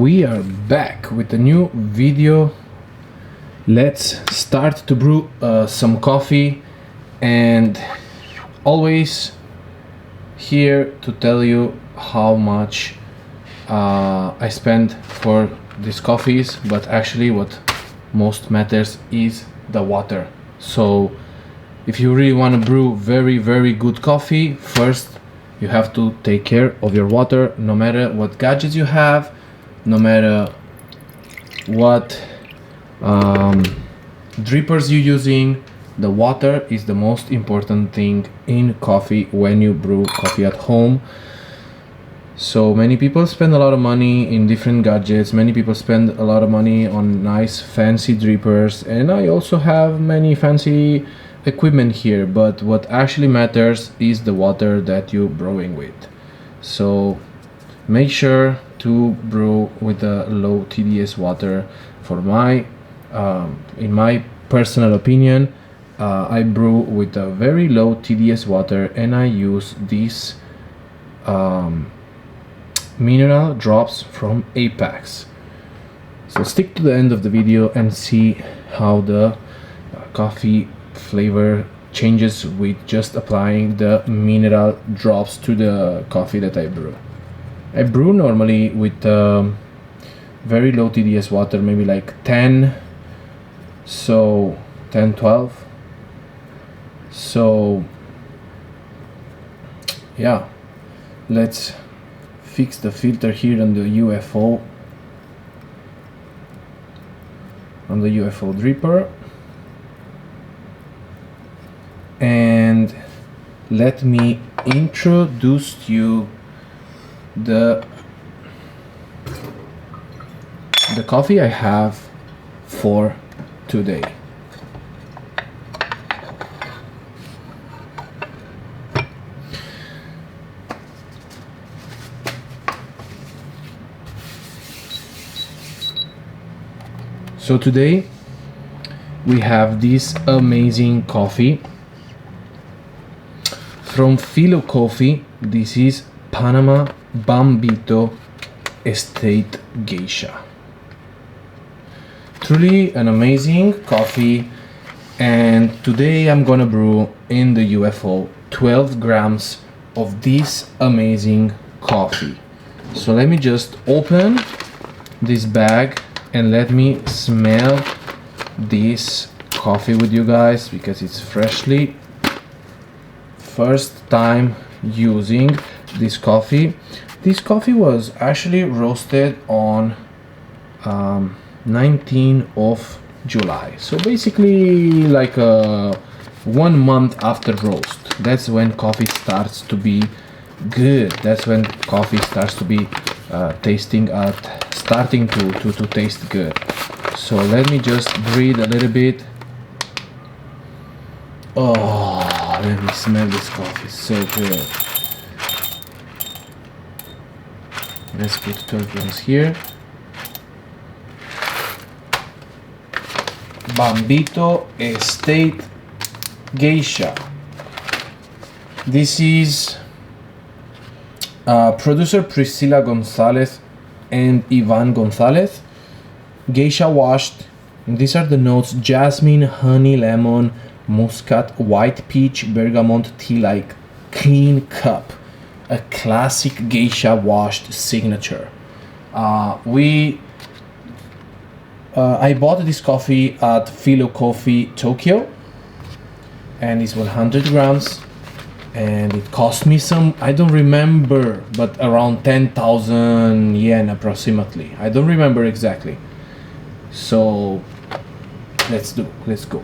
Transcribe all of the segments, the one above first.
We are back with a new video. Let's start to brew some coffee, and always here to tell you how much I spend for these coffees, but actually what most matters is the water. So if you really want to brew very good coffee, first you have to take care of your water. No matter what gadgets you have, no matter what drippers you're using, the water is the most important thing in coffee when you brew coffee at home. So many people spend a lot of money in different gadgets, many people spend a lot of money on nice fancy drippers, and I also have many fancy equipment here, but what actually matters is the water that you're brewing with. So make sure to brew with a low TDS water. For my in my personal opinion, I brew with a very low TDS water, and I use these mineral drops from APAX. So stick to the end of the video and see how the coffee flavor changes with just applying the mineral drops to the coffee that I brew. I brew normally with very low TDS water, maybe like 10, so 10, 12. So yeah, let's fix the filter here on the UFO, dripper, and let me introduce you the coffee I have for today. So today we have this amazing coffee from Philo Coffee. This is Panama Bambito Estate Geisha. Truly an amazing coffee, and today I'm gonna brew in the UFO 12 grams of this amazing coffee. So let me just open this bag and let me smell this coffee with you guys, because it's freshly first time using this coffee. This coffee was actually roasted on 19th of July, so basically like 1 month after roast. That's when coffee starts to be good. That's when coffee starts to be starting to taste good. So let me just breathe a little bit. Oh, let me smell this coffee, so good. Let's put 12 grams here. Bambito Estate Geisha. This is producer Priscilla Gonzalez and Ivan Gonzalez. Geisha washed. These are the notes: jasmine, honey, lemon, muscat, white peach, bergamot, tea-like, clean cup. A classic geisha washed signature. I bought this coffee at Philo Coffee Tokyo, and it's 100 grams, and it cost me some, I don't remember, but around 10,000 yen approximately. I don't remember exactly. So let's go.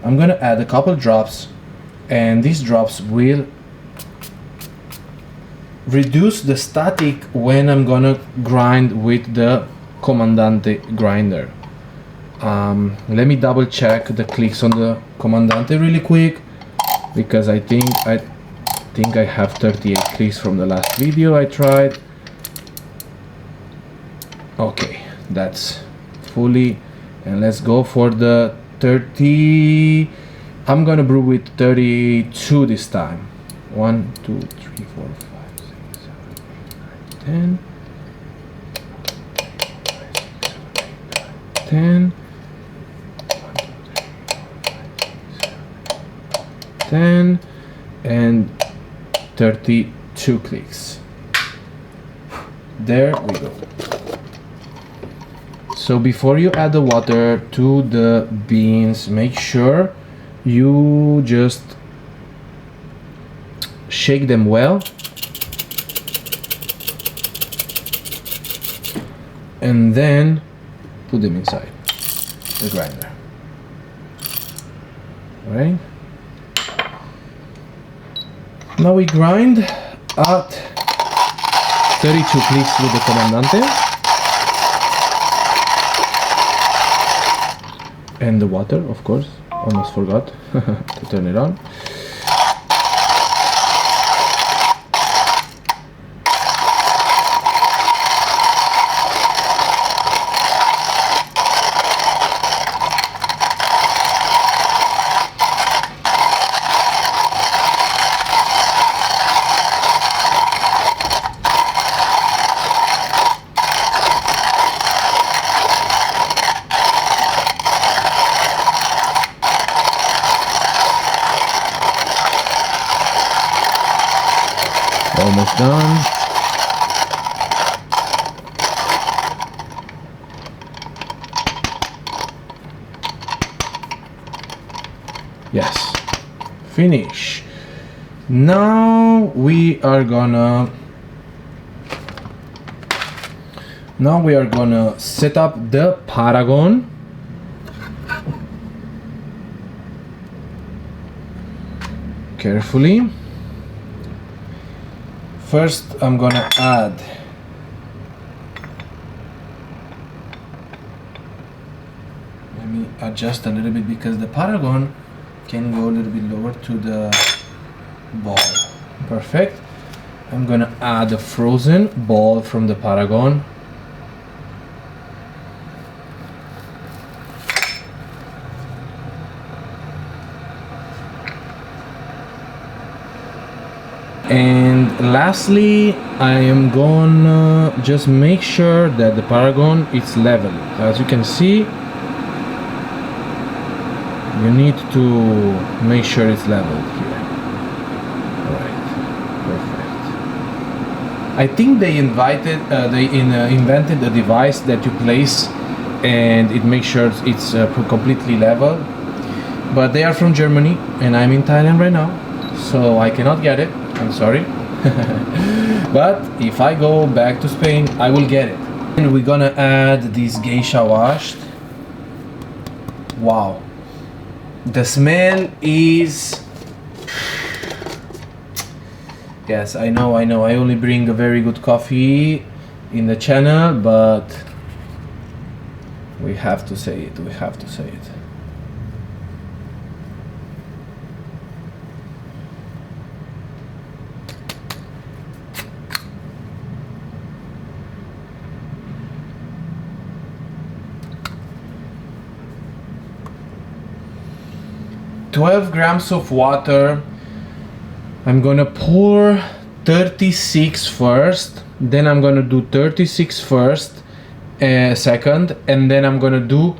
I'm gonna add a couple drops, and these drops will reduce the static when I'm gonna grind with the Comandante grinder. Let me double check the clicks on the Comandante really quick, because I think I have 38 clicks from the last video I tried. Okay, that's fully, and let's go for the 30. I'm gonna brew with 32 this time. 1, 2, 3, 4, 5, 6, 7, 8, 9, 10. 10, 10, and 32 clicks. There we go. So before you add the water to the beans, make sure you just shake them well, and then put them inside the grinder. All right. Now we grind at 32 clicks with the Comandante. And the water, of course, almost forgot to turn it on. Almost done. Yes, finish. Now we are gonna set up the Paragon. Carefully. First, I'm gonna add let me adjust a little bit because the Paragon can go a little bit lower to the ball. Perfect. I'm gonna add a frozen ball from the Paragon. And lastly, I am gonna just make sure that the Paragon is level. As you can see, you need to make sure it's leveled here. Alright, perfect. I think they invented a device that you place and it makes sure it's completely level. But they are from Germany and I'm in Thailand right now, so I cannot get it. I'm sorry. But if I go back to Spain, I will get it. And we're gonna add this geisha washed. Wow. The smell is... Yes, I know. I only bring a very good coffee in the channel, but we have to say it. 12 grams of water. I'm gonna pour 36 first, then I'm gonna do 36 first, second, and then I'm gonna do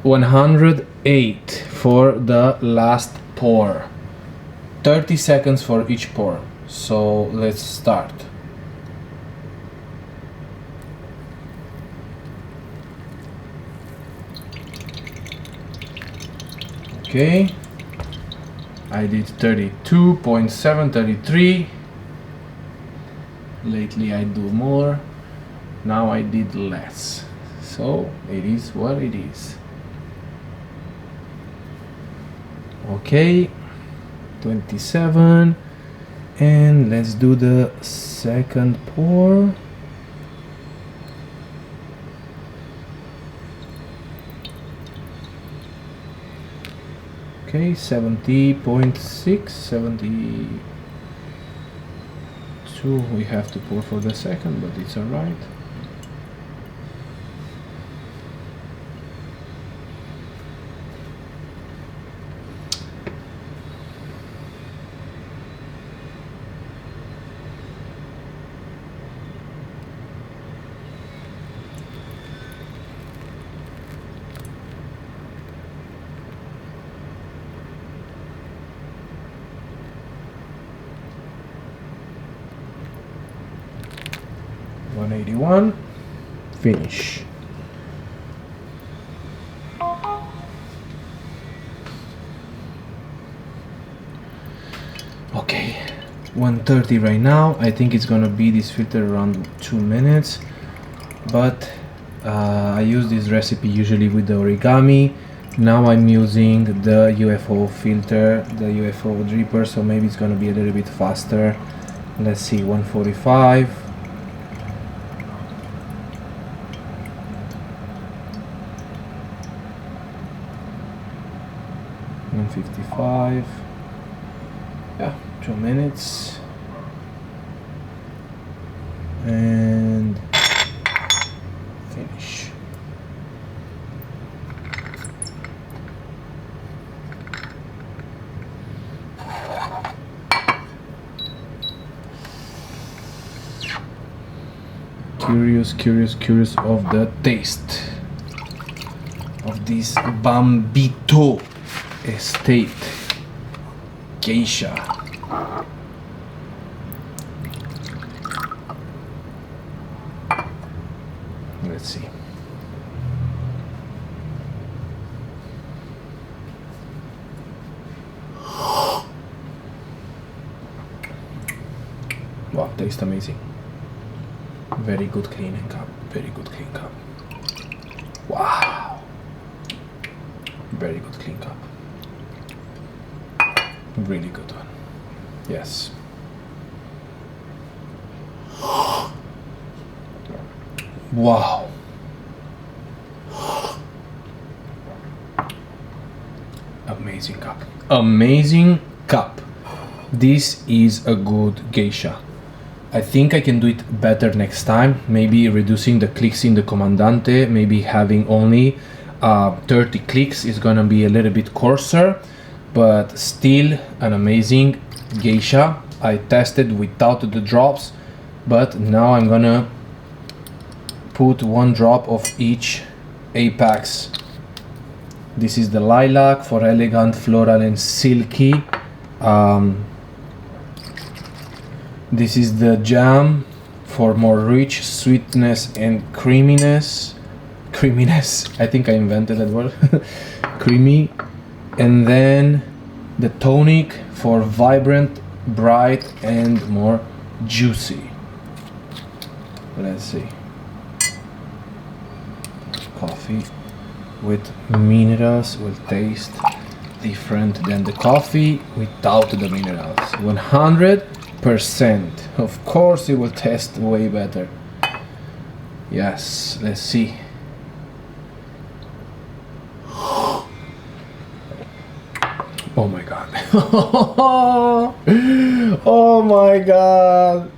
108 for the last pour. 30 seconds for each pour. So let's start. Okay, I did 32.7, 33. Lately I do more. Now I did less. So it is what it is. Okay, 27. And let's do the second pour. Okay, 70.6, 72 we have to pour for the second, but it's alright. 181. Finish. Okay, 130 right now. I think it's gonna be this filter around 2 minutes, but I use this recipe usually with the origami. Now I'm using the UFO filter, the UFO dripper, so maybe it's gonna be a little bit faster. Let's see, 145. $155. Yeah, 2 minutes. And finish. Curious of the taste of this Bambito Estate Geisha. Let's see. Wow, tastes amazing. Very good clean cup. Very good clean cup. Wow. Very good clean cup. Really good one. Yes. Wow. Amazing cup. Amazing cup. This is a good geisha. I think I can do it better next time. Maybe reducing the clicks in the Comandante, maybe having only 30 clicks is gonna be a little bit coarser, but still an amazing geisha. I tested without the drops, but now I'm gonna put 1 drop of each APAX. This is the lilac for elegant, floral and silky. This is the jam for more rich sweetness and creaminess. I think I invented that word. Creamy. And then the tonic for vibrant, bright and more juicy. Let's see. Coffee with minerals will taste different than the coffee without the minerals. 100%. Of course it will taste way better. Yes, let's see. Oh my god. Oh my god.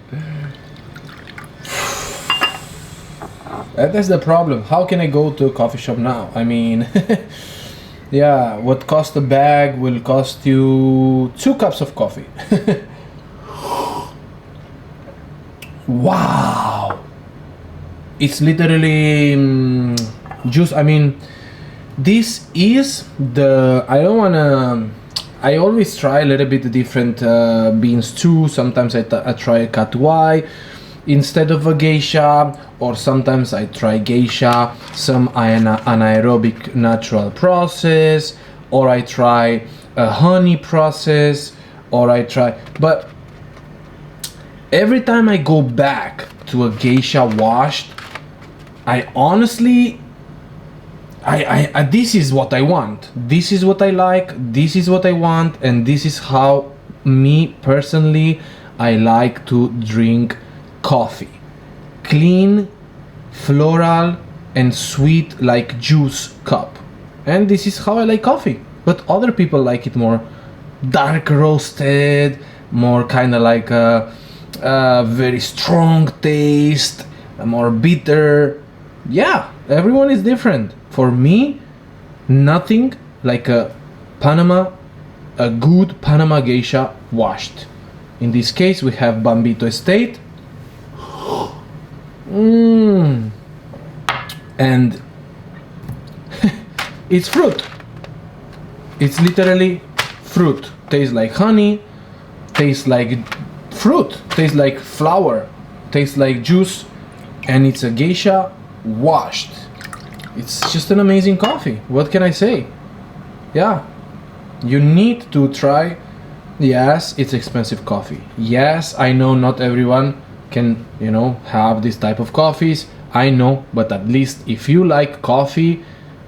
That's the problem. How can I go to a coffee shop now? I mean, yeah, what cost a bag will cost you 2 cups of coffee. Wow. It's literally juice. I mean, this is the, I always try a little bit different beans too. Sometimes I try a cut Y instead of a geisha, or sometimes I try geisha, some anaerobic natural process, or I try a honey process, or I try, but every time I go back to a geisha washed, I honestly, I this is what I want, this is what I like, this is what I want, and this is how me personally I like to drink coffee. Clean, floral and sweet like juice cup. And this is how I like coffee. But other people like it more dark roasted, more kind of like a very strong taste, more bitter. Yeah, everyone is different. For me, nothing like a good Panama geisha washed. In this case we have Bambito Estate. And it's fruit. It's literally fruit. Tastes like honey, tastes like fruit, tastes like flower, tastes like juice. and it's a geisha washed. It's just an amazing coffee. What can I say? Yeah, you need to try. Yes, it's expensive coffee. Yes, I know not everyone can, you know, have this type of coffees. I know, but at least if you like coffee,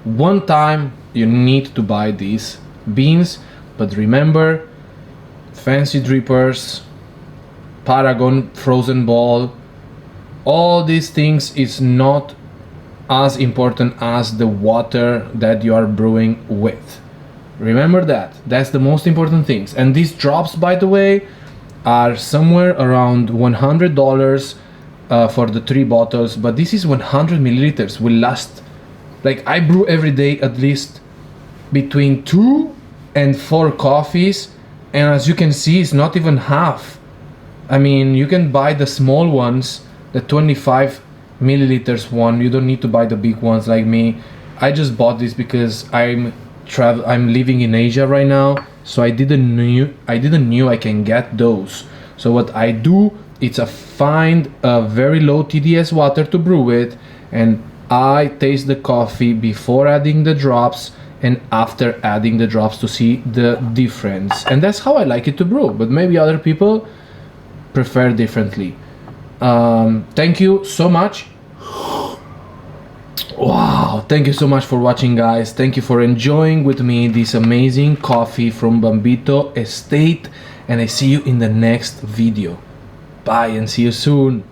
one time you need to buy these beans. But remember, fancy drippers, Paragon frozen ball, all these things is not as important as the water that you are brewing with. Remember that. That's the most important things. And these drops, by the way, are somewhere around $100 for the 3 bottles, but this is 100 milliliters, will last. Like, I brew every day at least between 2 and 4 coffees, and as you can see, it's not even half. I mean, you can buy the small ones, the 25 milliliters one. You don't need to buy the big ones like me. I just bought this because I'm living in Asia right now, so I didn't knew I can get those. So what I do, it's find a very low TDS water to brew with, and I taste the coffee before adding the drops and after adding the drops to see the difference. And that's how I like it to brew, but maybe other people prefer differently. Thank you so much. Wow, thank you so much for watching, guys. Thank you for enjoying with me this amazing coffee from Bambito Estate, and I see you in the next video. Bye and see you soon.